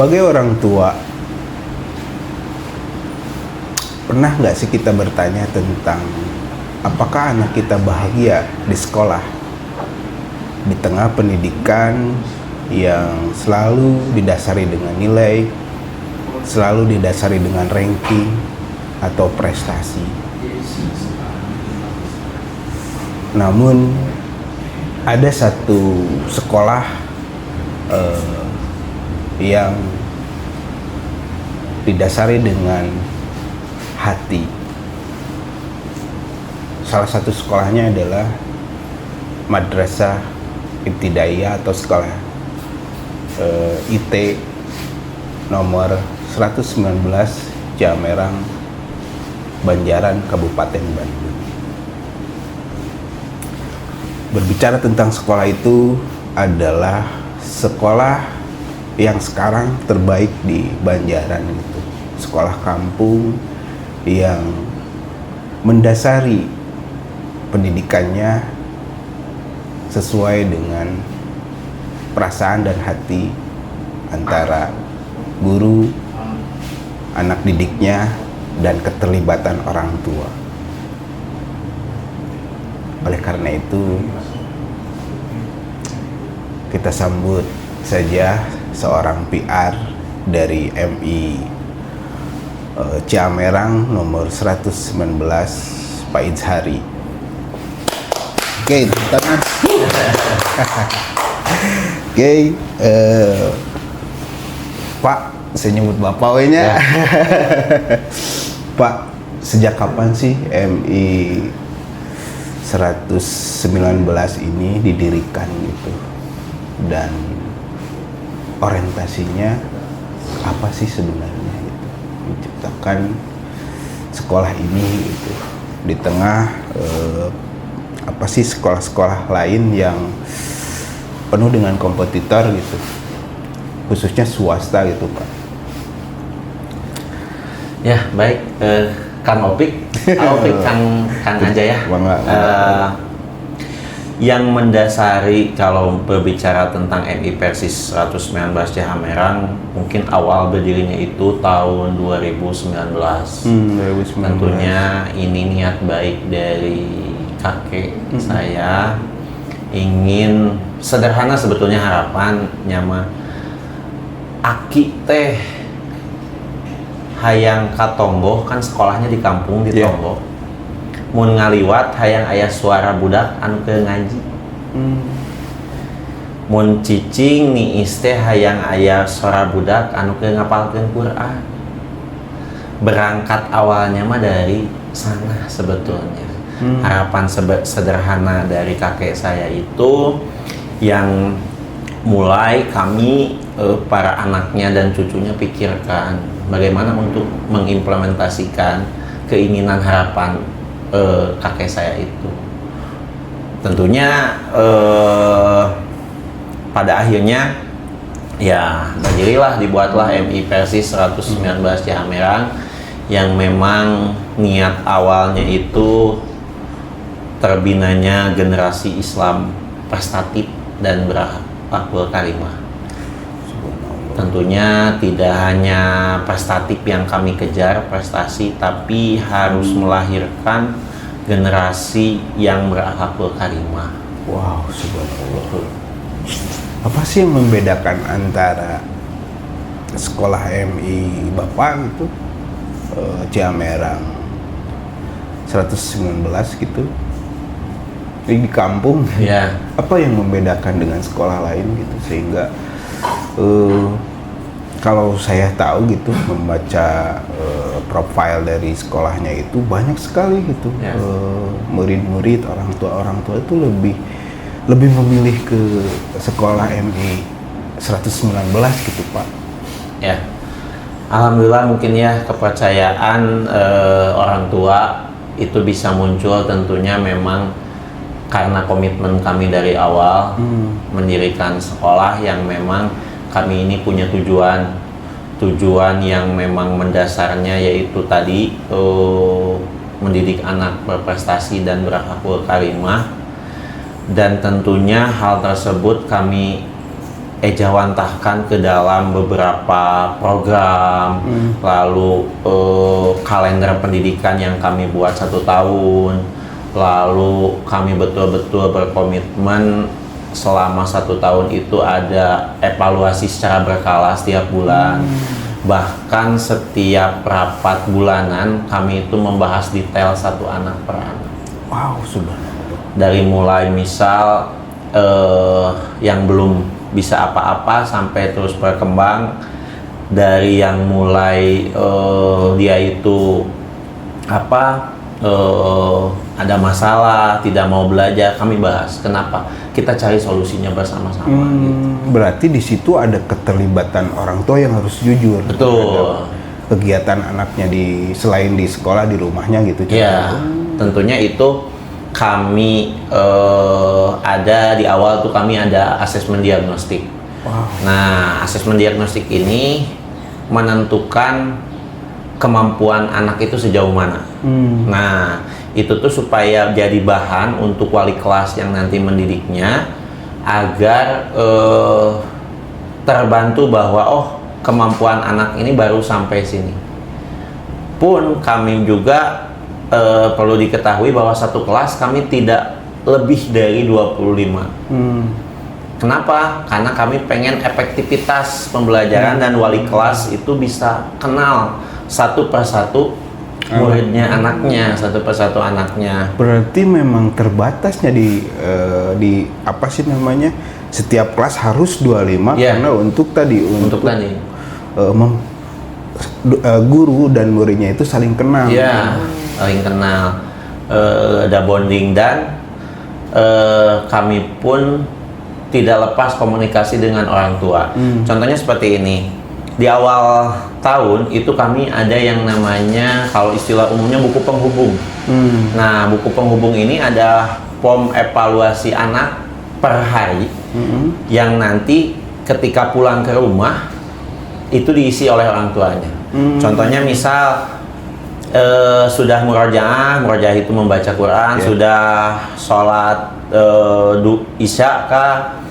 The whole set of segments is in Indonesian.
sebagai orang tua, pernah nggak sih kita bertanya tentang apakah anak kita bahagia di sekolah, di tengah pendidikan yang selalu didasari dengan nilai, selalu didasari dengan ranking atau prestasi. Namun ada satu sekolah yang didasari dengan hati. Salah satu sekolahnya adalah Madrasah Ibtidaiyah atau sekolah IT nomor 119 Jamerang, Banjaran, Kabupaten Bandung. Berbicara tentang sekolah itu adalah sekolah yang sekarang terbaik di Banjaran itu. Sekolah kampung yang mendasari pendidikannya sesuai dengan perasaan dan hati antara guru, anak didiknya, dan keterlibatan orang tua. Oleh karena itu, kita sambut saja seorang PR dari MI Ciamerang nomor 119, Pak Izhari. Oke, tangan. Oke, Pak, saya nyebut Bapak we-nya. Pak, sejak kapan sih MI 119 ini didirikan gitu? Dan orientasinya apa sih sebenarnya gitu, menciptakan sekolah ini gitu di tengah apa sih sekolah-sekolah lain yang penuh dengan kompetitor gitu, khususnya swasta gitu, Pak. Ya, baik, Kang Opik, Kang aja ya. Yang mendasari kalau berbicara tentang MI Persis 119 Ciamerang, mungkin awal berdirinya itu tahun 2019. 2019. Tentunya ini niat baik dari kakek saya, ingin sederhana sebetulnya harapannya mah aki teh hayang katonggo, kan sekolahnya di kampung di Tonggo. Mun ngaliwat hayang aya suara budak anu ke ngaji. Mun cicing ni teh hayang aya suara budak anu ke ngapalkeun Quran. Berangkat awalnya mah dari sana sebetulnya. Harapan sederhana dari kakek saya itu yang mulai kami para anaknya dan cucunya pikirkan bagaimana untuk mengimplementasikan keinginan harapan kakek saya itu. Tentunya pada akhirnya ya berdirilah, dibuatlah MI Persis 119 Ciamerang yang memang niat awalnya itu terbinanya generasi Islam prestatif dan berakhlakul karimah. Tentunya tidak hanya prestatif yang kami kejar, prestasi, tapi harus melahirkan generasi yang berakhlakul karimah. Wow, subhanallah. Apa sih yang membedakan antara sekolah MI Bapak gitu, Ciamerang 119 gitu, di kampung? Ya. Apa yang membedakan dengan sekolah lain gitu sehingga kalau saya tahu gitu membaca profil dari sekolahnya itu banyak sekali gitu, ya. Murid-murid, orang tua itu lebih memilih ke sekolah MI 119 gitu, Pak. Ya, alhamdulillah mungkin ya kepercayaan orang tua itu bisa muncul tentunya memang karena komitmen kami dari awal mendirikan sekolah yang memang kami ini punya tujuan yang memang mendasarnya yaitu tadi mendidik anak berprestasi dan berakhlakul karimah, dan tentunya hal tersebut kami ejawantahkan ke dalam beberapa program, lalu kalender pendidikan yang kami buat 1 tahun, lalu kami betul-betul berkomitmen selama 1 tahun itu ada evaluasi secara berkala setiap bulan. Bahkan setiap rapat bulanan kami itu membahas detail 1 anak per anak. Wow, subhanallah. Dari mulai misal yang belum bisa apa-apa sampai terus berkembang, dari yang mulai dia itu ada masalah, tidak mau belajar, kami bahas kenapa, kita cari solusinya bersama-sama. Berarti di situ ada keterlibatan orang tua yang harus jujur. Betul. Kegiatan anaknya selain di sekolah, di rumahnya gitu. Ya, tentunya itu kami ada di awal tuh kami ada asesmen diagnostik. Wow. Nah, asesmen diagnostik ini menentukan kemampuan anak itu sejauh mana. Nah, itu tuh supaya jadi bahan untuk wali kelas yang nanti mendidiknya agar terbantu bahwa kemampuan anak ini baru sampai sini. Pun kami juga perlu diketahui bahwa 1 kelas kami tidak lebih dari 25. Kenapa? Karena kami pengen efektivitas pembelajaran dan wali kelas itu bisa kenal 1 persatu muridnya, anaknya, 1 persatu anaknya. Berarti memang terbatasnya di apa sih namanya, setiap kelas harus 25 karena untuk tadi guru dan muridnya itu saling kenal. Iya, saling kenal, ada bonding, dan kami pun tidak lepas komunikasi dengan orang tua. Contohnya seperti ini. Di awal tahun itu kami ada yang namanya, kalau istilah umumnya, buku penghubung. Nah, buku penghubung ini ada form evaluasi anak per hari yang nanti ketika pulang ke rumah itu diisi oleh orang tuanya. Contohnya misal sudah murojaah itu membaca Quran, sudah sholat isya kah,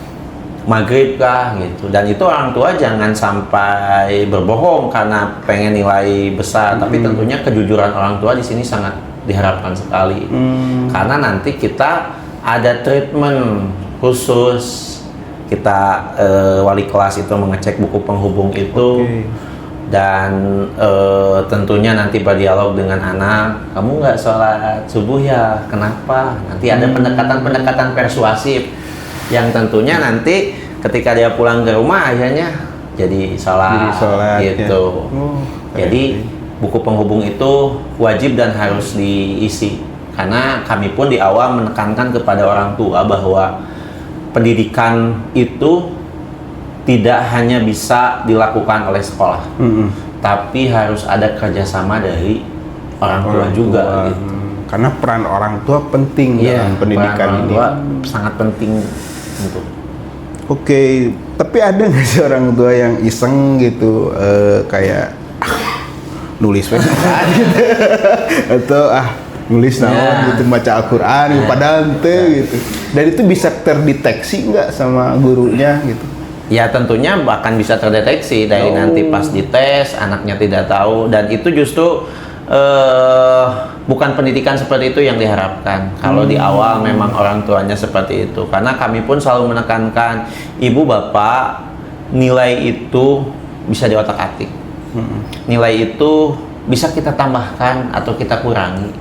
maghrib kah gitu, dan itu orang tua jangan sampai berbohong karena pengen nilai besar, tapi tentunya kejujuran orang tua di sini sangat diharapkan sekali. Karena nanti kita ada treatment khusus, kita wali kelas itu mengecek buku penghubung itu. Dan tentunya nanti berdialog dengan anak, kamu nggak sholat subuh ya, kenapa? Nanti ada pendekatan-pendekatan persuasif yang tentunya nanti ketika dia pulang ke rumah akhirnya jadi sholat gitu. Jadi buku penghubung itu wajib dan harus diisi, karena kami pun di awal menekankan kepada orang tua bahwa pendidikan itu tidak hanya bisa dilakukan oleh sekolah, tapi harus ada kerjasama dari orang tua juga. Gitu. Karena peran orang tua penting dalam pendidikan peran orang ini. Tua sangat penting untuk. Oke, tapi ada nggak sih orang tua yang iseng gitu, kayak nulis gitu, atau nulis naon gitu, baca Al-Quran padahal gitu, dan itu bisa terdeteksi nggak sama gurunya gitu? Ya tentunya bahkan bisa terdeteksi dari nanti pas dites anaknya tidak tahu, dan itu justru bukan pendidikan seperti itu yang diharapkan. Kalau di awal memang orang tuanya seperti itu, karena kami pun selalu menekankan ibu bapak, nilai itu bisa diotak-atik, nilai itu bisa kita tambahkan atau kita kurangi,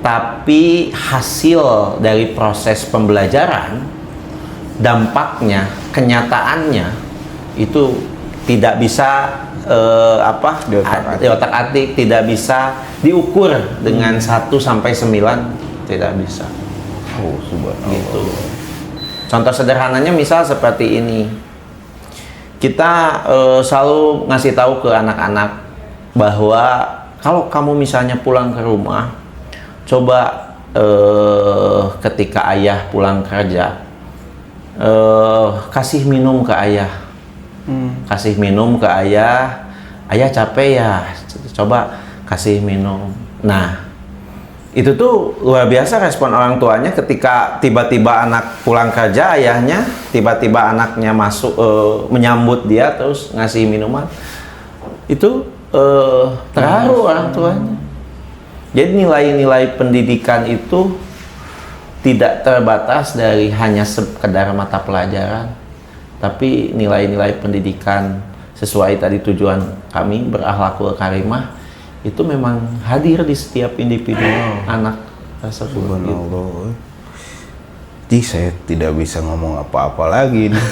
tapi hasil dari proses pembelajaran, dampaknya, kenyataannya itu tidak bisa diotak-atik, tidak bisa diukur dengan 1 sampai 9, tidak bisa. Subhanallah. Gitu. Contoh sederhananya misal seperti ini, kita selalu ngasih tahu ke anak-anak bahwa kalau kamu misalnya pulang ke rumah, coba ketika ayah pulang kerja, kasih minum ke ayah, kasih minum ke ayah capek ya, coba kasih minum. Nah, Itu tuh luar biasa respon orang tuanya ketika tiba-tiba anak pulang kerja, ayahnya tiba-tiba anaknya masuk menyambut dia terus ngasih minuman. Itu terharu orang tuanya. Jadi nilai-nilai pendidikan itu tidak terbatas dari hanya sekedar mata pelajaran, tapi nilai-nilai pendidikan sesuai tadi tujuan kami berakhlakul karimah itu memang hadir di setiap individu anak tersebut. Subhanallah. Jadi saya tidak bisa ngomong apa-apa lagi nih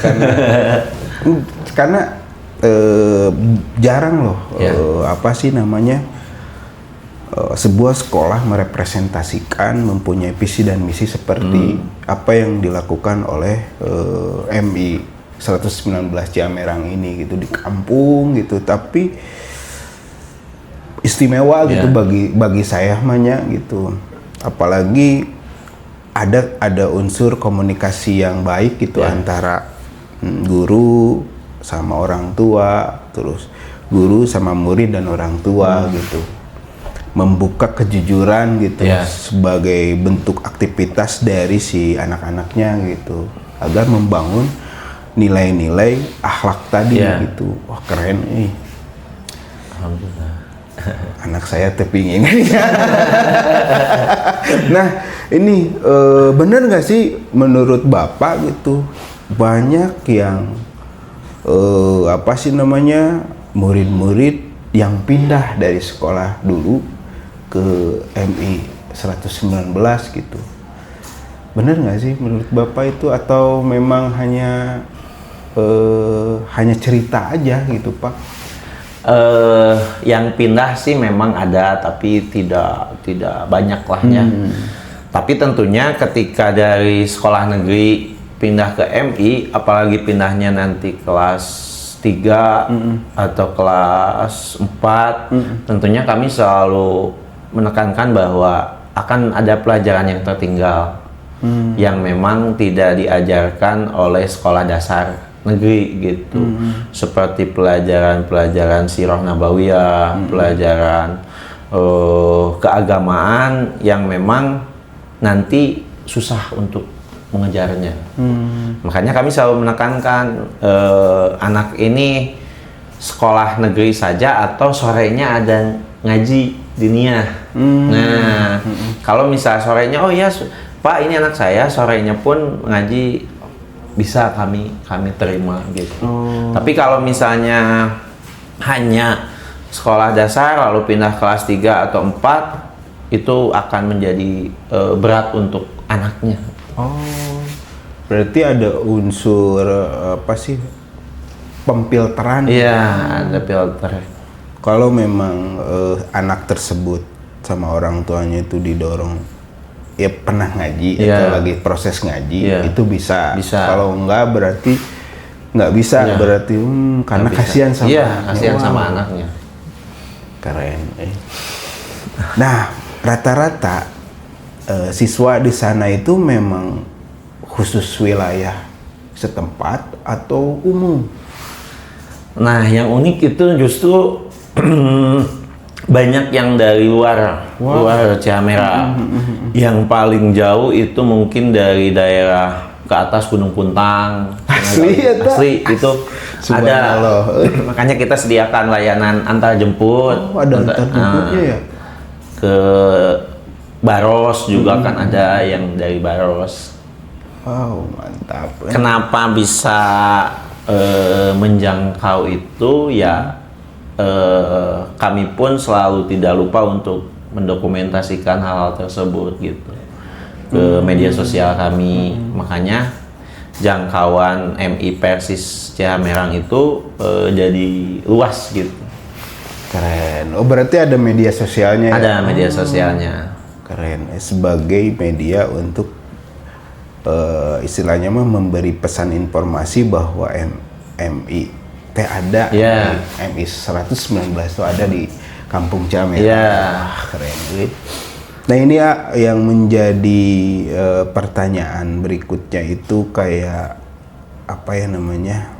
karena jarang loh apa sih namanya sebuah sekolah merepresentasikan mempunyai visi dan misi seperti apa yang dilakukan oleh MI 119 Ciamerang ini gitu di kampung gitu, tapi istimewa gitu bagi saya mahnya gitu, apalagi ada unsur komunikasi yang baik gitu antara guru sama orang tua, terus guru sama murid dan orang tua gitu, membuka kejujuran gitu sebagai bentuk aktivitas dari si anak-anaknya gitu agar membangun nilai-nilai akhlak tadi gitu. Wah keren nih. Alhamdulillah. Anak saya tepingin. Nah ini bener nggak sih menurut Bapak gitu banyak yang apa sih namanya murid-murid yang pindah dari sekolah dulu ke MI 119 gitu. Bener nggak sih menurut Bapak itu atau memang hanya cerita aja gitu Pak? Yang pindah sih memang ada, tapi tidak banyak lahnya. Tapi tentunya ketika dari sekolah negeri pindah ke MI, apalagi pindahnya nanti kelas 3 atau kelas 4, tentunya kami selalu menekankan bahwa akan ada pelajaran yang tertinggal yang memang tidak diajarkan oleh sekolah dasar negeri gitu, seperti pelajaran sirah nabawiyah, pelajaran keagamaan yang memang nanti susah untuk mengejarnya. Makanya kami selalu menekankan anak ini sekolah negeri saja atau sorenya ada ngaji diniyah. Nah, kalau misalnya sorenya, oh ya Pak ini anak saya, sorenya pun ngaji, bisa kami terima gitu. Tapi kalau misalnya hanya sekolah dasar lalu pindah kelas 3 atau 4, itu akan menjadi berat untuk anaknya. Berarti ada unsur apa sih pemfilteran? Iya, ada filter. Kalau memang anak tersebut sama orang tuanya itu didorong ya pernah ngaji atau lagi proses ngaji, itu bisa. Kalau enggak berarti nggak bisa, berarti karena kasihan sama kasihan sama anaknya. Keren. Nah rata-rata siswa di sana itu memang khusus wilayah setempat atau umum? Nah yang unik itu justru banyak yang dari luar Ciamerang. Yang paling jauh itu mungkin dari daerah ke atas Gunung Puntang. Asli itu ada. Makanya kita sediakan layanan antar jemput. Ada antar jemputnya ya? Ke Baros juga kan ada yang dari Baros. Wow, mantap. Kenapa bisa menjangkau itu ya? Kami pun selalu tidak lupa untuk mendokumentasikan hal-hal tersebut gitu ke media sosial kami. Makanya jangkauan MI Persis Ciamerang itu jadi luas gitu. Keren. Oh berarti ada media sosialnya? Ada media sosialnya. Keren. Sebagai media untuk istilahnya memberi pesan informasi bahwa MI ada MI 119 itu ada di Kampung Ciamerang. Keren. Nah ini ya yang menjadi pertanyaan berikutnya itu kayak apa ya namanya?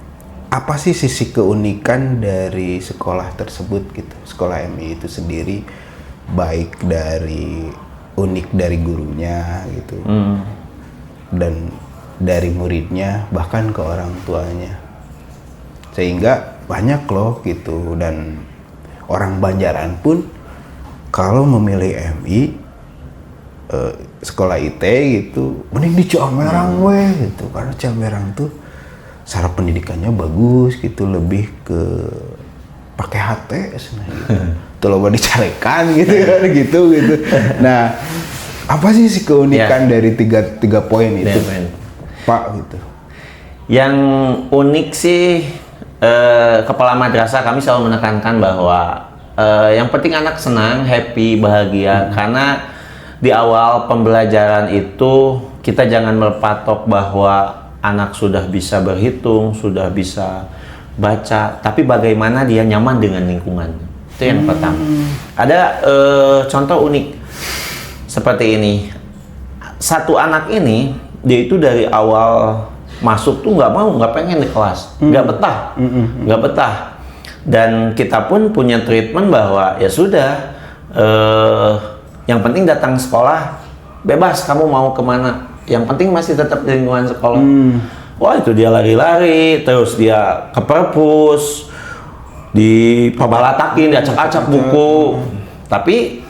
Apa sih sisi keunikan dari sekolah tersebut gitu? Sekolah MI itu sendiri baik dari unik dari gurunya gitu, dan dari muridnya bahkan ke orang tuanya, sehingga banyak loh gitu. Dan orang Banjaran pun kalau memilih MI, sekolah IT gitu, mending di Ciamerang gitu, karena Ciamerang tuh cara pendidikannya bagus gitu, lebih ke pakai HTS nah gitu. Tuh loba dicarekan gitu kan gitu. Nah, apa sih keunikan dari tiga poin itu, Pak gitu? Yang unik sih, kepala madrasah kami selalu menekankan bahwa yang penting anak senang, happy, bahagia. Karena di awal pembelajaran itu kita jangan melepatok bahwa anak sudah bisa berhitung, sudah bisa baca, tapi bagaimana dia nyaman dengan lingkungan. Itu yang pertama. Ada contoh unik seperti ini. Satu anak ini, dia itu dari awal masuk tuh nggak pengen di kelas, nggak betah. Dan kita pun punya treatment bahwa ya sudah, yang penting datang sekolah, bebas kamu mau kemana, yang penting masih tetap di lingkungan sekolah. Wah, itu dia lari-lari, terus dia ke perpus, dipabalatakin, diacak-acak buku. Tapi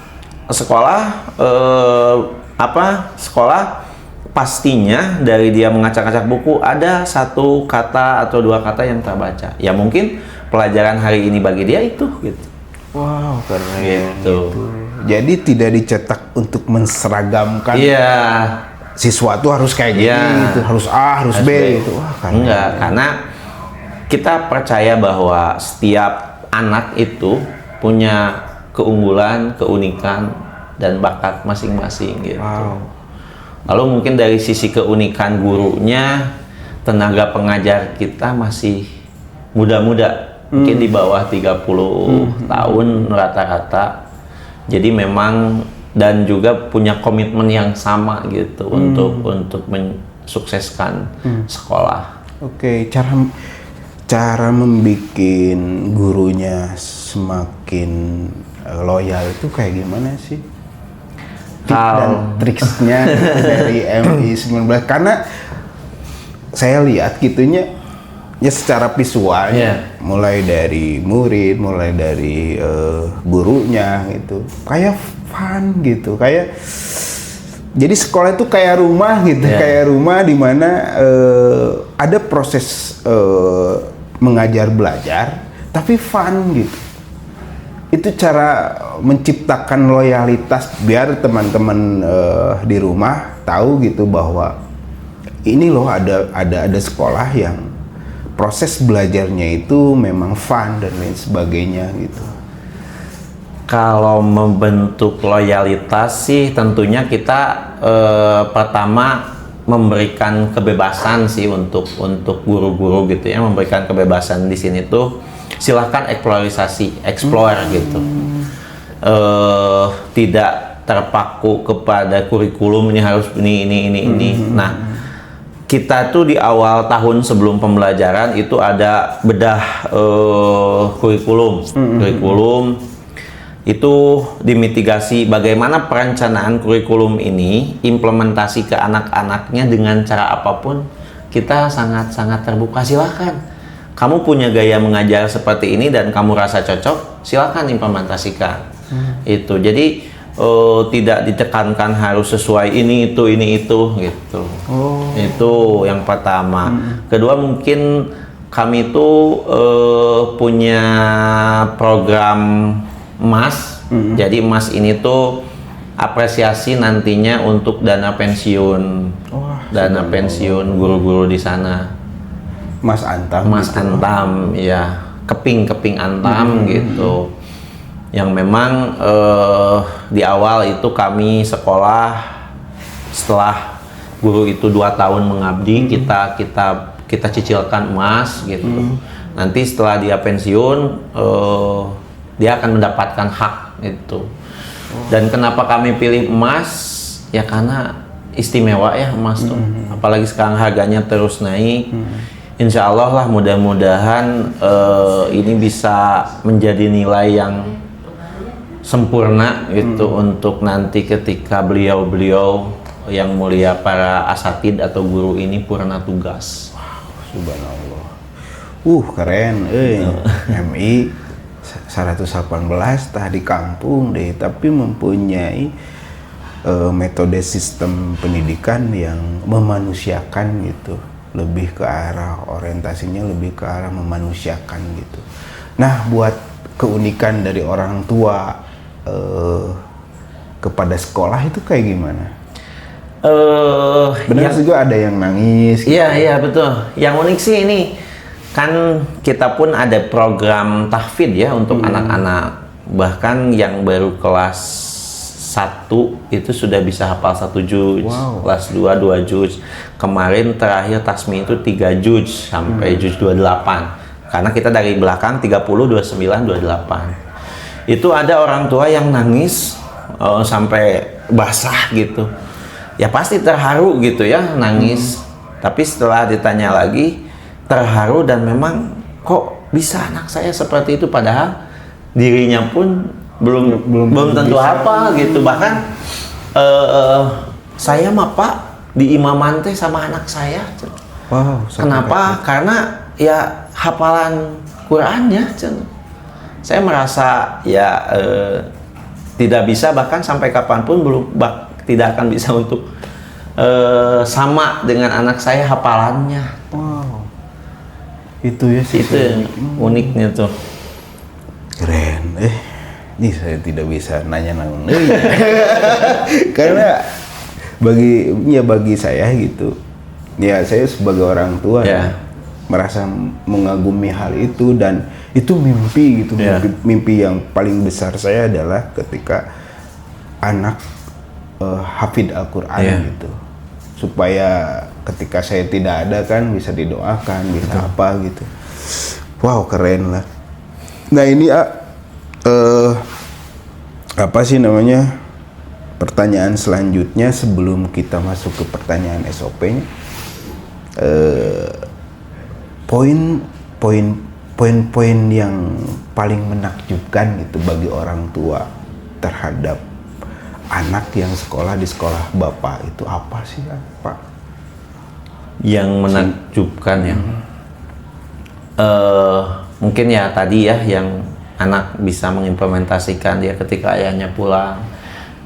sekolah sekolah pastinya dari dia mengacak-acak buku ada satu kata atau dua kata yang terbaca. Ya mungkin pelajaran hari ini bagi dia itu gitu. Wow, keren gitu. Jadi tidak dicetak untuk menseragamkan. Iya. Siswa tuh harus kayak gini gitu, harus A, harus B gitu. Wah, keren. Enggak, karena kita percaya bahwa setiap anak itu punya keunggulan, keunikan, dan bakat masing-masing gitu. Wow. Lalu mungkin dari sisi keunikan gurunya, tenaga pengajar kita masih muda-muda, mungkin di bawah 30 tahun rata-rata. Jadi memang dan juga punya komitmen yang sama gitu untuk mensukseskan sekolah. Oke, cara membuat gurunya semakin loyal itu kayak gimana sih? Dan triksnya dari MI 19, karena saya lihat gitunya ya secara visualnya, mulai dari murid, mulai dari gurunya gitu, kayak fun gitu, kayak jadi sekolah itu kayak rumah gitu, kayak rumah di mana ada proses mengajar belajar tapi fun gitu. Itu cara menciptakan loyalitas biar teman-teman di rumah tahu gitu bahwa ini loh ada sekolah yang proses belajarnya itu memang fun dan lain sebagainya gitu. Kalau membentuk loyalitas sih tentunya kita pertama memberikan kebebasan sih untuk guru-guru gitu ya, memberikan kebebasan di sini tuh silahkan explore gitu. Tidak terpaku kepada kurikulum ini harus ini. Nah, kita tuh di awal tahun sebelum pembelajaran itu ada bedah kurikulum. Kurikulum itu dimitigasi bagaimana perencanaan kurikulum ini implementasi ke anak-anaknya dengan cara apapun. Kita sangat-sangat terbuka, silahkan. Kamu punya gaya mengajar seperti ini dan kamu rasa cocok, silakan implementasikan. Itu jadi tidak ditekankan harus sesuai ini itu gitu. Itu yang pertama. Kedua, mungkin kami itu punya program emas. Jadi emas ini tuh apresiasi nantinya untuk dana pensiun. Dana pensiun guru-guru di sana. Mas Antam gitu. Antam ya, keping Antam gitu, yang memang di awal itu kami sekolah setelah guru itu 2 tahun mengabdi, kita cicilkan emas gitu. Nanti setelah dia pensiun dia akan mendapatkan hak itu. Dan kenapa kami pilih emas ya, karena istimewa ya emas tuh, apalagi sekarang harganya terus naik. Insya Allah lah, mudah-mudahan ini bisa menjadi nilai yang sempurna gitu untuk nanti ketika beliau-beliau yang mulia para asatid atau guru ini purna tugas. Subhanallah. Keren MI 118 tah di kampung deh, tapi mempunyai metode sistem pendidikan yang memanusiakan gitu, lebih ke arah orientasinya lebih ke arah memanusiakan gitu. Nah, buat keunikan dari orang tua kepada sekolah itu kayak gimana? Benar juga ada yang nangis. Iya betul. Yang unik sih ini kan kita pun ada program tahfidz ya untuk anak-anak, bahkan yang baru kelas 1 itu sudah bisa hafal 1 juz, kelas 2 juz. Kemarin terakhir tasmi itu 3 juz sampai juz 28. Karena kita dari belakang 30, 29, 28. Itu ada orang tua yang nangis sampai basah gitu. Ya pasti terharu gitu ya, nangis. Tapi setelah ditanya lagi, terharu dan memang kok bisa anak saya seperti itu, padahal dirinya pun belum tentu apa gitu. Bahkan saya mah Pak di imaman teh sama anak saya. Kenapa? Karena ya hafalan Qurannya. Saya merasa ya tidak bisa, bahkan sampai kapanpun tidak akan bisa untuk sama dengan anak saya hafalannya. Itu ya sih. Itu uniknya tuh. Keren. Ini saya tidak bisa nanya karena bagi saya gitu. Ya saya sebagai orang tua merasa mengagumi hal itu, dan itu mimpi gitu. Mimpi yang paling besar saya adalah ketika anak hafid Al-Quran gitu, supaya ketika saya tidak ada kan bisa didoakan, bisa apa gitu. Wow, keren lah. Nah ini apa sih namanya, pertanyaan selanjutnya sebelum kita masuk ke pertanyaan SOP-nya, poin-poin yang paling menakjubkan gitu bagi orang tua terhadap anak yang sekolah di sekolah Bapak itu apa sih Pak? Yang menakjubkan ya, mungkin ya tadi ya, yang anak bisa mengimplementasikan dia ketika ayahnya pulang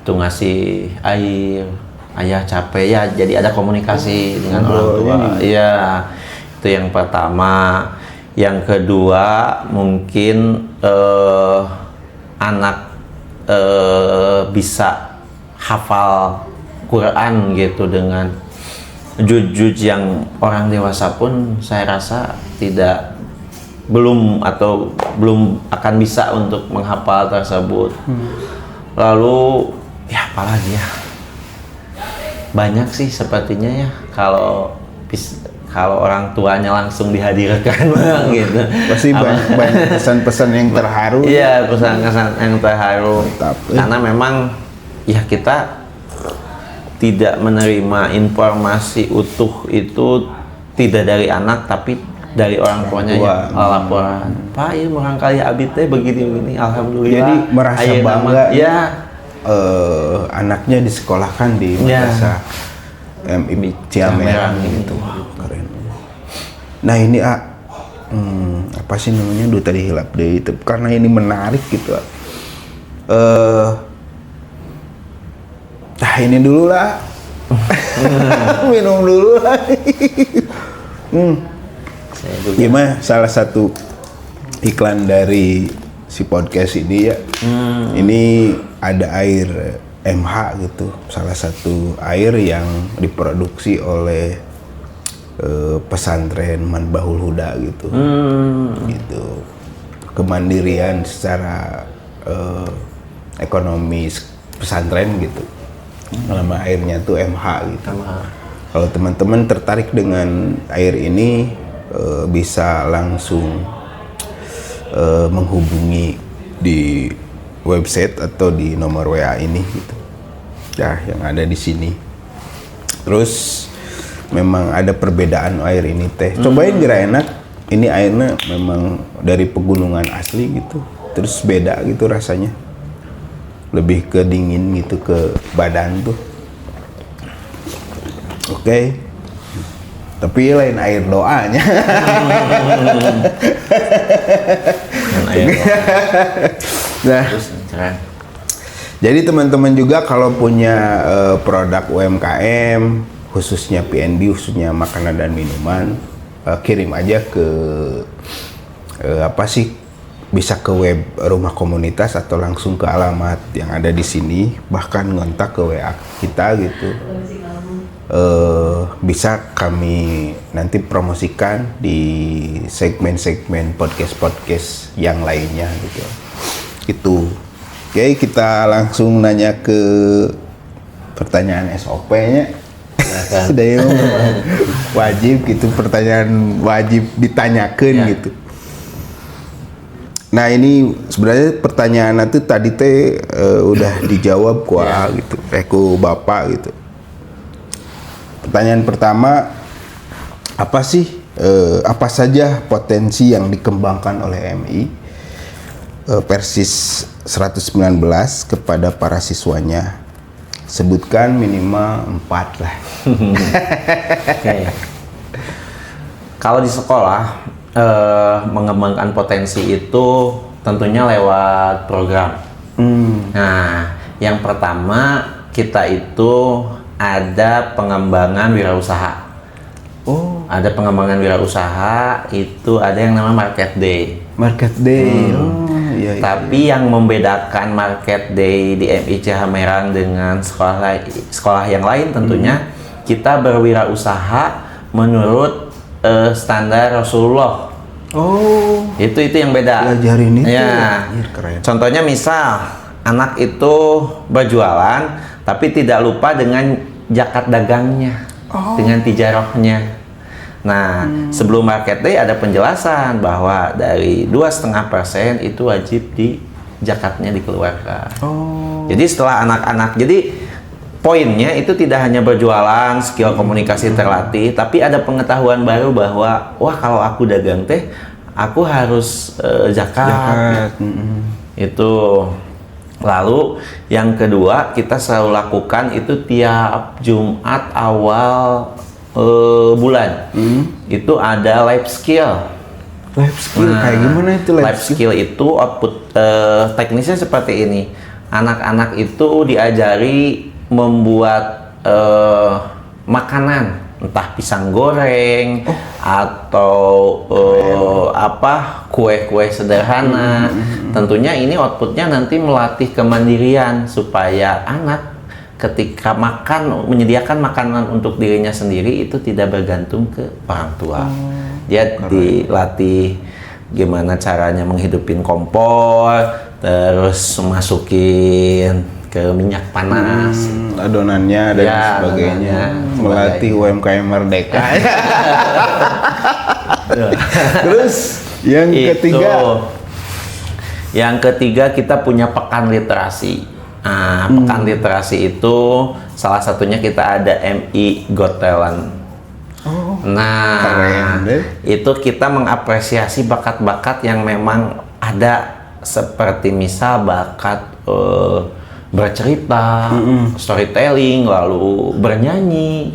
tuh ngasih air, ayah capek ya, jadi ada komunikasi dengan orang tua. Iya, itu yang pertama. Yang kedua mungkin anak bisa hafal Quran gitu dengan juz-juz yang orang dewasa pun saya rasa belum akan bisa untuk menghafal tersebut. Lalu ya apalagi ya, banyak sih sepertinya ya, kalau orang tuanya langsung dihadirkan gitu. Pasti banyak pesan-pesan yang terharu. Iya, pesan-pesan yang terharu. Karena memang ya kita tidak menerima informasi utuh itu tidak dari anak, tapi dari orang tuanya yang laporan. Pak, ini barangkali abdi teh begini-begini, alhamdulillah. Jadi merasa bangga ya. Anaknya disekolahkan di madrasah MI Ciamerang gitu. Keren. Nah ini apa sih namanya, tadi hilap deh itu, karena ini menarik gitu. Ini dulu lah. Minum dulu lah. Gimana salah satu iklan dari si podcast ini ya. Ini ada air MH gitu, salah satu air yang diproduksi oleh pesantren Manbahul Huda gitu. Gitu. Kemandirian secara ekonomi pesantren gitu. Nama airnya tuh MH gitu. Kalau teman-teman tertarik dengan air ini, bisa langsung menghubungi di website atau di nomor WA ini gitu. Ya, yang ada di sini. Terus memang ada perbedaan air ini teh. Cobain kira enak. Ini airnya memang dari pegunungan asli gitu. Terus beda gitu rasanya. lebih ke dingin gitu ke badan tuh. Oke. Tapi lain air doanya. Nah, Keren. jadi teman-teman juga kalau punya produk UMKM, khususnya PNB, khususnya makanan dan minuman, kirim aja ke bisa ke web rumah komunitas atau langsung ke alamat yang ada di sini, bahkan ngontak ke WA kita gitu. Bisa kami nanti promosikan di segmen-segmen podcast yang lainnya gitu. Itu. Oke, kita langsung nanya ke pertanyaan SOP-nya. Sudah ya, wajib gitu, pertanyaan wajib ditanyakan gitu. Nah ini sebenarnya pertanyaan itu tadi udah dijawab gitu, ku bapak gitu. Pertanyaan pertama, apa saja potensi yang dikembangkan oleh MI Persis 119 kepada para siswanya? Sebutkan minimal 4 lah. Okay. Kalau di sekolah mengembangkan potensi itu tentunya lewat program. Nah, yang pertama kita itu ada pengembangan wirausaha. Oh, ada pengembangan wirausaha, itu ada yang namanya Market Day. Market Day. Oh, iya. Tapi yang membedakan Market Day di MIC Hamerang dengan sekolah yang lain tentunya kita berwirausaha menurut standar Rasulullah. Oh, Itu yang beda. Belajarin itu. Ya. Keren. Contohnya misal anak itu berjualan tapi tidak lupa dengan zakat dagangnya, dengan tijarahnya. Nah, sebelum Market Day ada penjelasan bahwa dari 2,5% itu wajib zakatnya dikeluarkan. Oh. Jadi setelah anak-anak, jadi poinnya itu tidak hanya berjualan, skill komunikasi terlatih, tapi ada pengetahuan baru bahwa wah kalau aku dagang teh, aku harus zakat. Itu. Lalu yang kedua kita selalu lakukan itu tiap Jumat awal bulan. Itu ada life skill. Life skill kayak gimana itu life skill? Itu output teknisnya seperti ini. Anak-anak itu diajari membuat makanan, entah pisang goreng atau kue-kue sederhana. Tentunya ini outputnya nanti melatih kemandirian supaya anak ketika menyediakan makanan untuk dirinya sendiri itu tidak bergantung ke orang tua. Dia dilatih gimana caranya menghidupin kompor, terus masukin ke minyak panas, adonannya dan sebagainya, melatih UMKM merdeka. Terus yang ketiga kita punya pekan literasi. Pekan literasi itu salah satunya kita ada MI Got Talent. Keren, itu kita mengapresiasi bakat-bakat yang memang ada, seperti misal bakat bercerita, storytelling, lalu bernyanyi.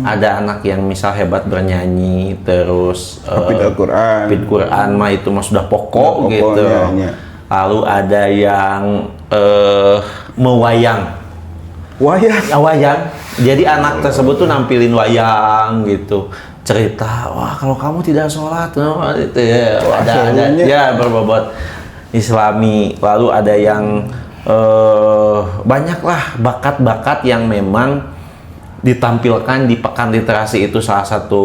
Ada anak yang misal hebat bernyanyi, terus hafidz Quran mah itu mah sudah pokok gitu. Lalu ada yang mewayang. Wayang. Jadi anak tersebut tuh nampilin wayang gitu. Cerita, wah kalau kamu tidak sholat, itu ya, ada berbobot Islami. Lalu ada yang banyaklah bakat-bakat yang memang ditampilkan di pekan literasi itu. Salah satu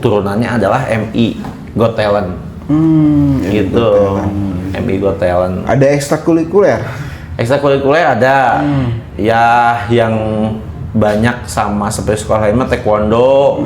turunannya adalah MI Got Talent. Gitu. MI Got Talent. Ada ekstrakurikuler? Ekstrakurikuler ada. Ya yang banyak sama seperti sekolah lain mah taekwondo,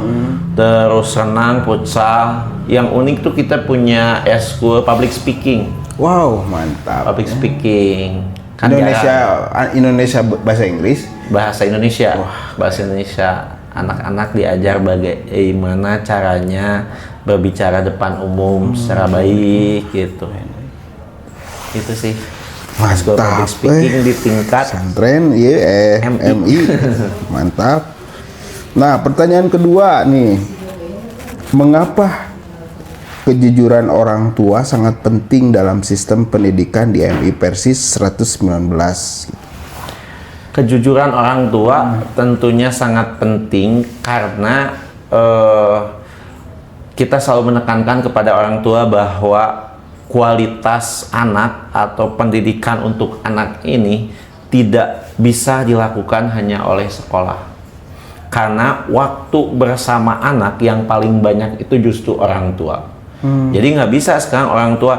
terus renang, futsal. Yang unik tuh kita punya eskul public speaking. Wow, mantap. Public speaking. Indonesia bahasa Inggris? Bahasa Indonesia. Bahasa Indonesia. Anak-anak diajar bagaimana caranya berbicara depan umum secara baik gitu. Itu sih. School Public Speaking di tingkat pesantren MI. Mantap. Nah, pertanyaan kedua nih. Mengapa kejujuran orang tua sangat penting dalam sistem pendidikan di MI Persis 119? Kejujuran orang tua tentunya sangat penting karena kita selalu menekankan kepada orang tua bahwa kualitas anak atau pendidikan untuk anak ini tidak bisa dilakukan hanya oleh sekolah. Karena waktu bersama anak yang paling banyak itu justru orang tua. Jadi nggak bisa sekarang orang tua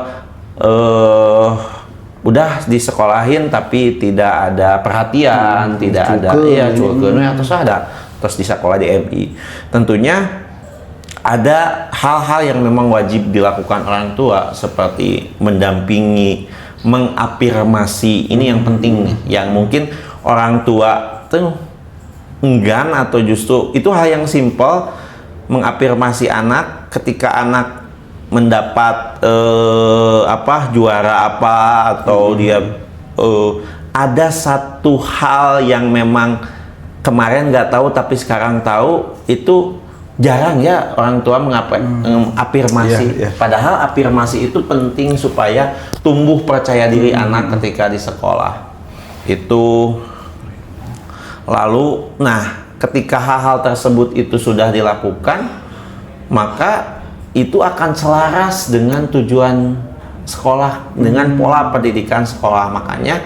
udah disekolahin tapi tidak ada perhatian, tidak ada terus di sekolah di MI. Tentunya ada hal-hal yang memang wajib dilakukan orang tua seperti mendampingi, mengafirmasi. Ini yang penting nih, yang mungkin orang tua tuh enggan atau justru itu hal yang simpel, mengafirmasi anak ketika anak mendapat juara apa atau dia ada satu hal yang memang kemarin nggak tahu tapi sekarang tahu, itu jarang ya orang tua mengafirmasi. Padahal afirmasi itu penting supaya tumbuh percaya diri anak ketika di sekolah itu. Lalu, nah ketika hal-hal tersebut itu sudah dilakukan, maka itu akan selaras dengan tujuan sekolah, dengan pola pendidikan sekolah. Makanya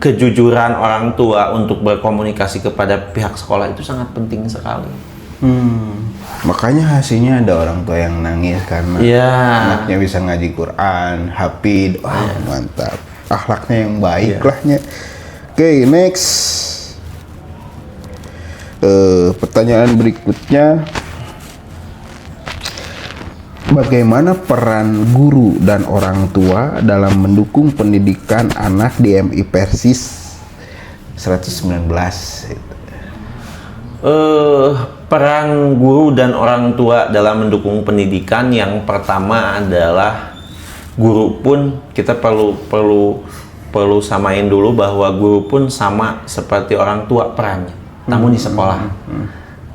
kejujuran orang tua untuk berkomunikasi kepada pihak sekolah itu sangat penting sekali. Makanya hasilnya ada orang tua yang nangis karena anaknya bisa ngaji Quran, hafid. Mantap, akhlaknya yang baik lahnya. Oke, next. Pertanyaan berikutnya. Bagaimana peran guru dan orang tua dalam mendukung pendidikan anak di MI Persis 119? Peran guru dan orang tua dalam mendukung pendidikan, yang pertama adalah guru pun kita perlu samain dulu bahwa guru pun sama seperti orang tua perannya, namun di sekolah.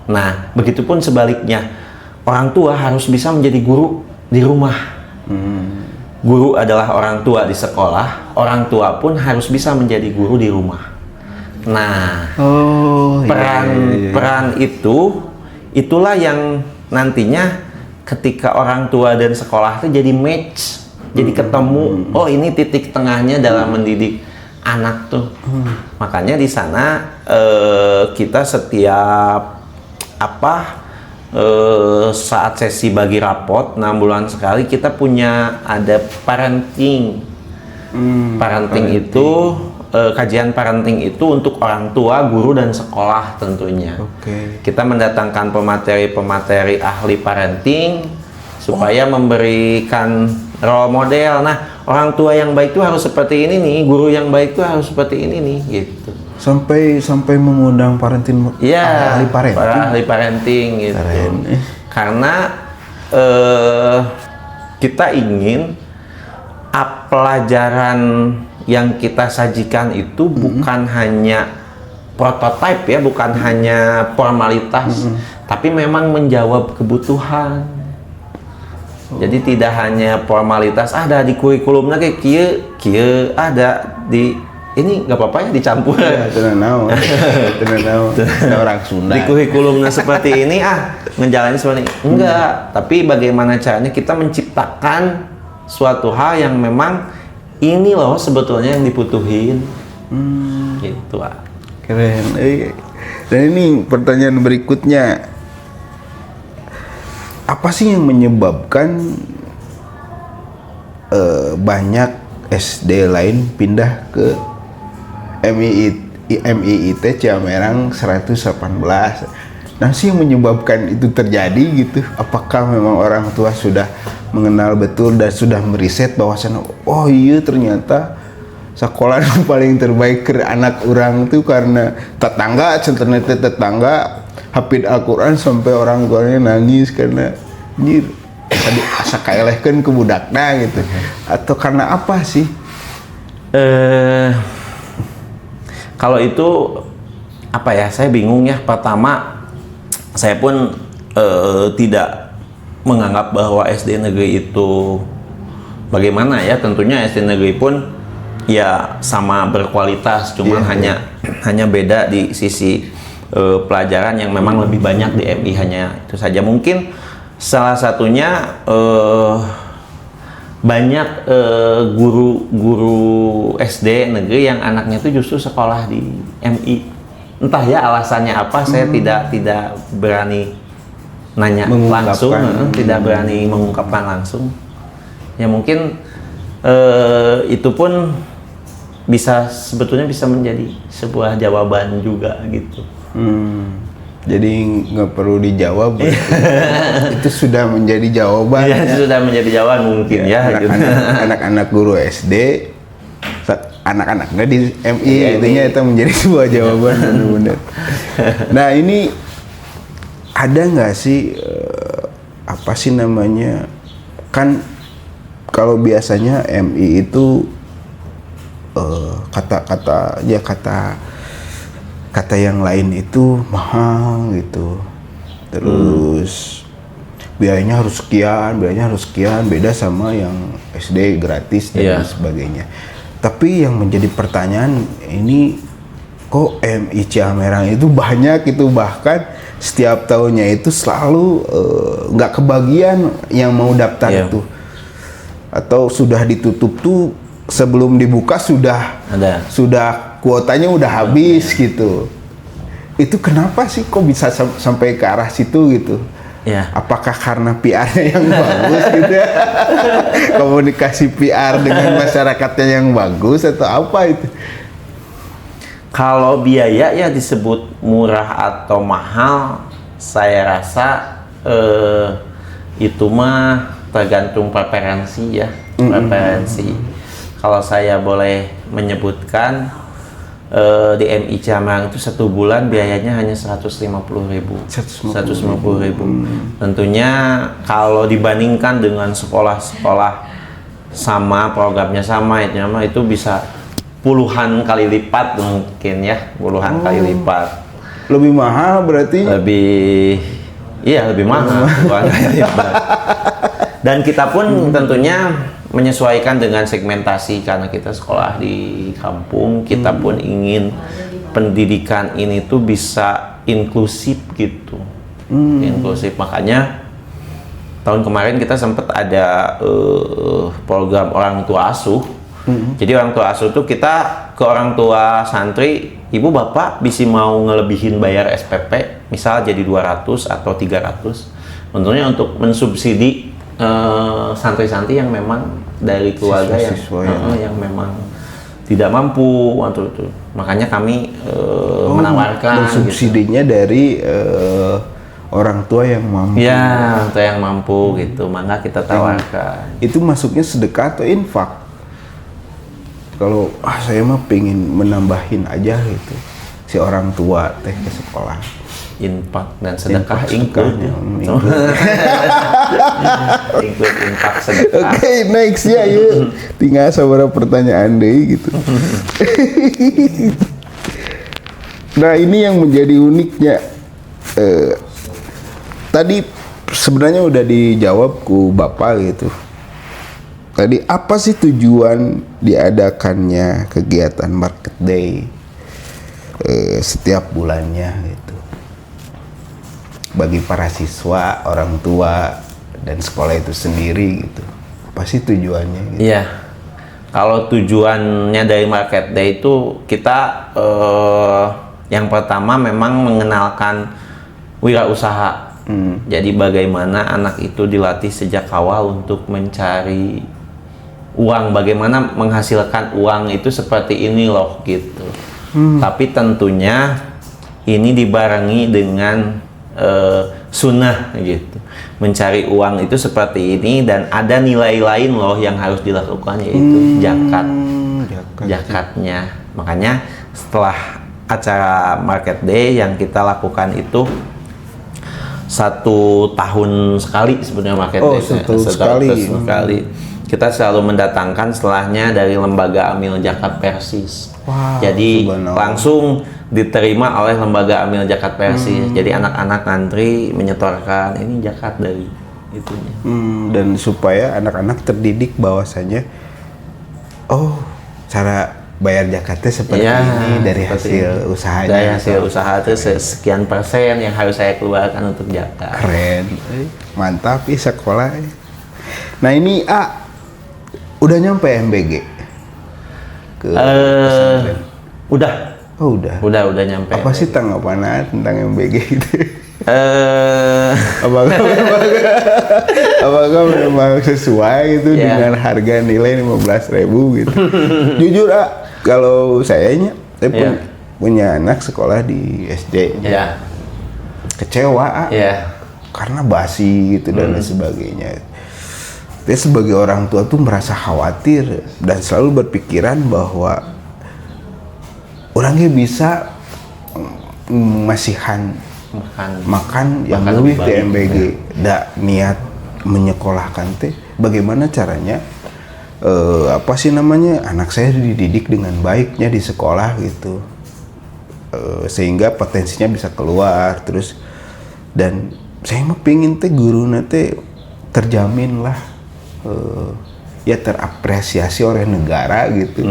Nah, begitupun sebaliknya. Orang tua harus bisa menjadi guru di rumah. Guru adalah orang tua di sekolah, orang tua pun harus bisa menjadi guru di rumah. Nah, peran itulah yang nantinya ketika orang tua dan sekolah itu jadi match, jadi ketemu. Oh, ini titik tengahnya dalam mendidik anak tuh. Makanya di sana kita setiap saat sesi bagi rapot 6 bulan sekali kita punya ada parenting. Parenting itu kajian parenting itu untuk orang tua, guru dan sekolah tentunya. Kita mendatangkan pemateri ahli parenting supaya memberikan role model. Nah, orang tua yang baik itu harus seperti ini nih, guru yang baik itu harus seperti ini nih, gitu. Sampai mengundang parenting, ahli parenting. Para ahli parenting gitu. Karena kita ingin pelajaran yang kita sajikan itu bukan hanya prototipe ya, bukan hanya formalitas, tapi memang menjawab kebutuhan. Jadi tidak hanya formalitas, ada di kurikulumnya kayak kieu ada di ini nggak apa-apa ya dicampur. Tenang orang Sunda. Di kurikulumnya seperti ini menjalani seperti ini. Enggak, tapi bagaimana caranya kita menciptakan suatu hal yang memang ini loh sebetulnya yang dibutuhin. Gitu. Keren. Dan ini pertanyaan berikutnya. Apa sih yang menyebabkan banyak SD lain pindah ke MIIT Ciamerang 118? Nah, sih yang menyebabkan itu terjadi gitu? Apakah memang orang tua sudah mengenal betul dan sudah meriset bahwasannya oh iya ternyata sekolah yang paling terbaik ke anak orang itu karena tetangga hafid Al-Quran sampai orang tuanya nangis karena anjir tadi asa kaelehkeun ke budakna gitu, atau karena apa sih? Kalau itu apa ya? Saya bingung ya. Pertama, saya pun tidak menganggap bahwa SD negeri itu bagaimana ya. Tentunya SD negeri pun ya sama berkualitas, cuman hanya beda di sisi pelajaran yang memang lebih banyak di MI, hanya itu saja. Mungkin salah satunya banyak guru-guru SD negeri yang anaknya itu justru sekolah di MI. Entah ya alasannya apa, saya tidak berani nanya langsung, tidak berani mengungkapkan langsung. Ya mungkin itu pun sebetulnya bisa menjadi sebuah jawaban juga gitu. Jadi nggak perlu dijawab, itu sudah menjadi jawaban. Ya, itu sudah menjadi jawaban mungkin ya. Anak-anak guru SD, anak-anaknya di MI, intinya itu menjadi sebuah jawaban benar-benar. Nah ini ada nggak sih apa sih namanya, kan kalau biasanya MI itu kata yang lain itu mahal gitu, terus biayanya harus sekian, beda sama yang SD gratis dan sebagainya. Tapi yang menjadi pertanyaan ini, kok MI Ciamerang itu banyak itu, bahkan setiap tahunnya itu selalu nggak kebagian yang mau daftar itu, atau sudah ditutup tuh sebelum dibuka sudah kuotanya udah habis gitu. Itu kenapa sih kok bisa sampai ke arah situ gitu? Apakah karena PR-nya yang bagus gitu ya? Komunikasi PR dengan masyarakatnya yang bagus atau apa itu? Kalau biaya ya disebut murah atau mahal, saya rasa itu mah tergantung preferensi ya, preferensi. Kalau saya boleh menyebutkan, di MI Ciamerang itu 1 bulan biayanya hanya 150.000. Tentunya kalau dibandingkan dengan sekolah-sekolah sama programnya sama itu bisa puluhan kali lipat mungkin ya, puluhan kali lipat. Lebih mahal berarti? Lebih mahal. Puluhan kali lipat. Dan kita pun tentunya menyesuaikan dengan segmentasi, karena kita sekolah di kampung, kita pun ingin pendidikan ini tuh bisa inklusif gitu. Inklusif, makanya tahun kemarin kita sempat ada program orang tua asuh. Jadi orang tua asuh tuh kita ke orang tua santri, ibu bapak bisa mau ngelebihin bayar SPP, misal jadi 200 atau 300, tentunya untuk mensubsidi santri-santri yang memang dari keluarga yang memang tidak mampu untuk itu. Makanya kami menawarkan subsidinya gitu, dari orang tua yang mampu. Ya, orang tua yang mampu gitu. Maka kita tawarkan. Itu masuknya sedekah atau infak? Kalau saya mah pengen menambahin aja gitu, si orang tua teh ke sekolah. Infak dan sedekah include infak sedekah. Oke, next ya, yuk. Tinggal sabar pertanyaan deh gitu. Nah ini yang menjadi uniknya. Tadi sebenarnya udah dijawab ku Bapak gitu. Tadi apa sih tujuan diadakannya kegiatan Market Day setiap bulannya gitu, bagi para siswa, orang tua, dan sekolah itu sendiri gitu? Apa sih tujuannya gitu? Iya, kalau tujuannya dari Market Day itu kita yang pertama memang mengenalkan wirausaha. Jadi bagaimana anak itu dilatih sejak awal untuk mencari uang, bagaimana menghasilkan uang itu seperti ini loh gitu. Tapi tentunya ini dibarengi dengan sunnah gitu, mencari uang itu seperti ini, dan ada nilai lain loh yang harus dilakukan, yaitu zakatnya. Makanya setelah acara Market Day yang kita lakukan itu 1 tahun sekali sebenarnya Market Day. Setahun sekali. kita selalu mendatangkan setelahnya dari lembaga Amil Zakat Persis. Wow, Jadi subhanallah. langsung diterima oleh lembaga Amil Zakat Persis. Jadi anak-anak ngantri menyetorkan ini zakat dari itunya. Dan supaya anak-anak terdidik bahwasanya cara bayar zakatnya seperti Ya, ini dari seperti hasil ini. usahanya. Dari hasil usaha itu sekian persen yang harus saya keluarkan untuk zakat. Keren, mantap sekolah. Nah ini udah nyampe MBG ke pesantren? Udah Udah nyampe. apa sih tanggapan tentang MBG gitu? Apakah memang sesuai itu dengan harga nilai 15.000 gitu? Jujur kalau saya punya anak sekolah di SD, kecewa karena basi gitu dan lain sebagainya. Dia sebagai orang tua tuh merasa khawatir dan selalu berpikiran bahwa orangnya bisa masihan makan yang lebih di MBG. Niat menyekolahkan teh bagaimana caranya anak saya dididik dengan baiknya di sekolah gitu, sehingga potensinya bisa keluar terus. Dan saya mah pingin teh guru nanti terjamin lah terapresiasi oleh negara gitu,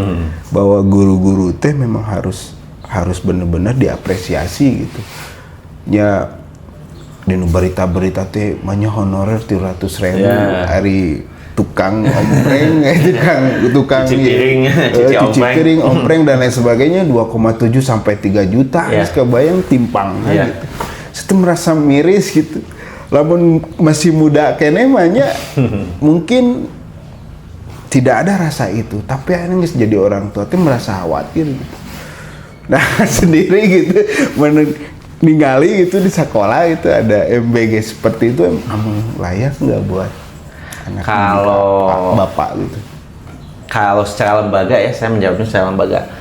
bahwa guru-guru teh memang harus benar-benar diapresiasi gitu. Ya di berita-berita teh banyak honorer 300.000 hari tukang ompreng, tukang cuci piring, ompreng dan lain sebagainya 2,7 sampai 3 juta. Harus kebayang timpang gitu. Saya merasa miris gitu. Lamun masih muda kene mahnya mungkin tidak ada rasa itu, tapi akhirnya jadi orang tua tuh merasa khawatir gitu. Nah sendiri gitu ningali gitu di sekolah itu ada MBG seperti itu, emang layak nggak buat anak bapak gitu? Kalau secara lembaga saya menjawabnya secara lembaga.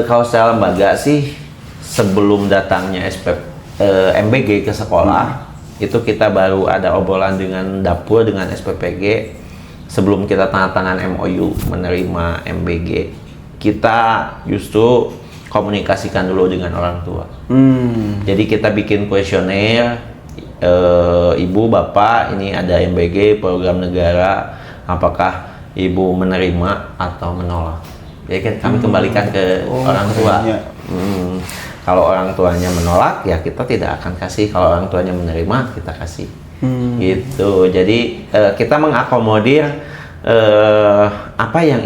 Kalau secara lembaga sih sebelum datangnya MBG ke sekolah itu kita baru ada obrolan dengan dapur dengan SPPG sebelum kita tanda tangan MOU menerima MBG. Kita justru komunikasikan dulu dengan orang tua. Jadi kita bikin kuesioner, ibu bapak ini ada MBG program negara, apakah ibu menerima atau menolak? Jadi kami kembalikan ke orang tua. Kalau orang tuanya menolak ya kita tidak akan kasih, kalau orang tuanya menerima kita kasih. Gitu. Jadi kita mengakomodir apa yang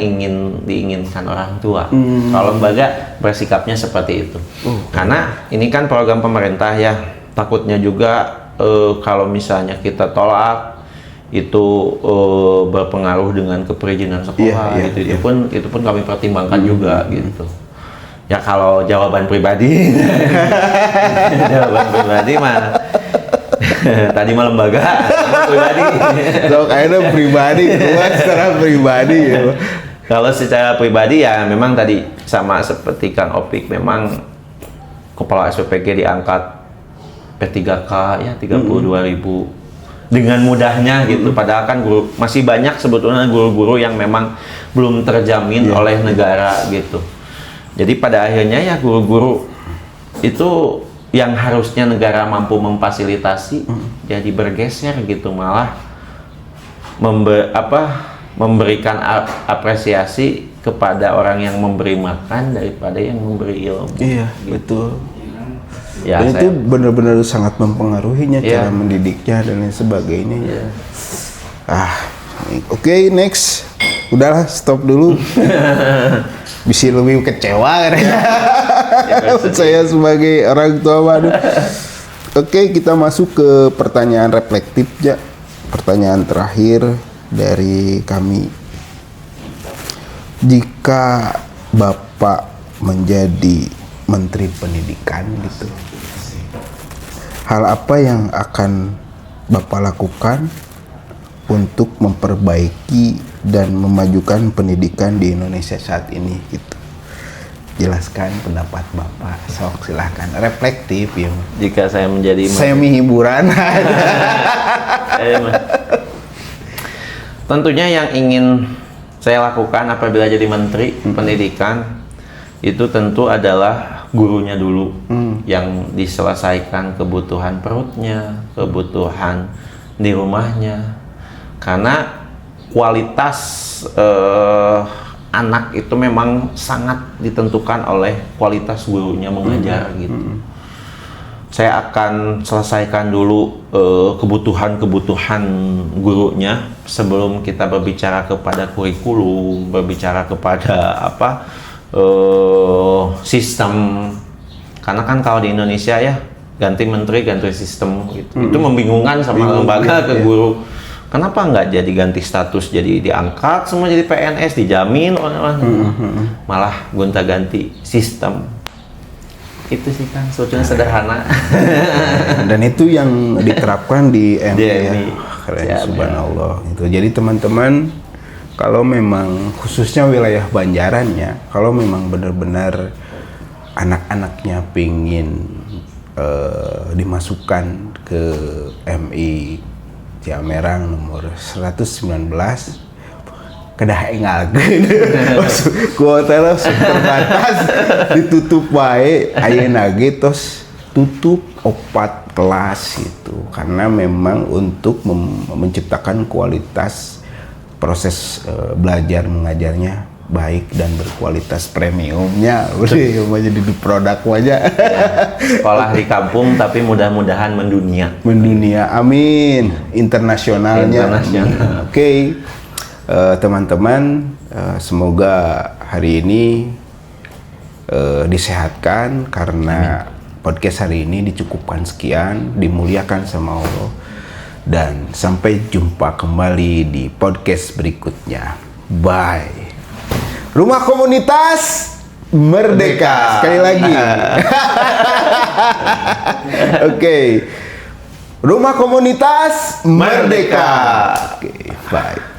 diinginkan orang tua. Kalau lembaga bersikapnya seperti itu. Karena ini kan program pemerintah ya, takutnya juga kalau misalnya kita tolak itu berpengaruh dengan keperizinan sekolah. Itu pun kami pertimbangkan juga gitu. Ya kalau jawaban pribadi mah tadi mah lembaga, pribadi. So kayaknya pribadi, secara pribadi ya. Kalau secara pribadi ya memang tadi sama seperti Kang Opik, memang kepala SPPG diangkat P3K ya 32.000 dengan mudahnya gitu. Padahal kan masih banyak sebetulnya guru-guru yang memang belum terjamin oleh negara gitu. Jadi pada akhirnya ya guru-guru itu yang harusnya negara mampu memfasilitasi jadi bergeser gitu, malah memberikan apresiasi kepada orang yang memberi makan daripada yang memberi ilmu. Iya, gitu. Betul. Ya, dan itu benar-benar sangat mempengaruhinya cara mendidiknya dan lain sebagainya. Oke, next. Udahlah, stop dulu. Bisa lebih kecewa kan saya sebagai orang tua. Oke, kita masuk ke pertanyaan reflektif ya. Pertanyaan terakhir dari kami. Jika Bapak menjadi Menteri Pendidikan gitu, hal apa yang akan Bapak lakukan untuk memperbaiki dan memajukan pendidikan di Indonesia saat ini gitu? Jelaskan pendapat Bapak, sok silahkan. Reflektif ya. Jika saya menjadi semi hiburan. Tentunya yang ingin saya lakukan apabila jadi Menteri Pendidikan itu tentu adalah gurunya dulu yang diselesaikan kebutuhan perutnya, kebutuhan di rumahnya. Karena kualitas anak itu memang sangat ditentukan oleh kualitas gurunya mengajar gitu. Saya akan selesaikan dulu kebutuhan-kebutuhan gurunya sebelum kita berbicara kepada kurikulum, berbicara kepada sistem. Karena kan kalau di Indonesia ya ganti menteri ganti sistem gitu. Itu membingungkan sama lembaga ke guru. Kenapa nggak jadi ganti status, jadi diangkat semua jadi PNS, dijamin malah gonta-ganti sistem. Itu sih kan sebetulnya sederhana. Dan itu yang diterapkan di MI ya. Keren, Siap, subhanallah gitu. Jadi teman-teman, kalau memang khususnya wilayah Banjarannya, kalau memang benar-benar anak-anaknya pingin dimasukkan ke MI Ciamerang nomor 119, kedah engalkeun kuota lah terbatas, ditutup wae ayeuna ge tos tutup 4 kelas itu, karena memang untuk menciptakan kualitas proses belajar mengajarnya baik dan berkualitas premiumnya udah jadi produk aja. Sekolah di kampung tapi mudah-mudahan mendunia. Amin, internasionalnya. Oke. Teman-teman, semoga hari ini disehatkan karena podcast hari ini dicukupkan sekian, dimuliakan sama Allah, dan sampai jumpa kembali di podcast berikutnya. Bye. Rumah Komunitas Merdeka. Sekali lagi. Oke. Rumah Komunitas Merdeka. Oke, bye.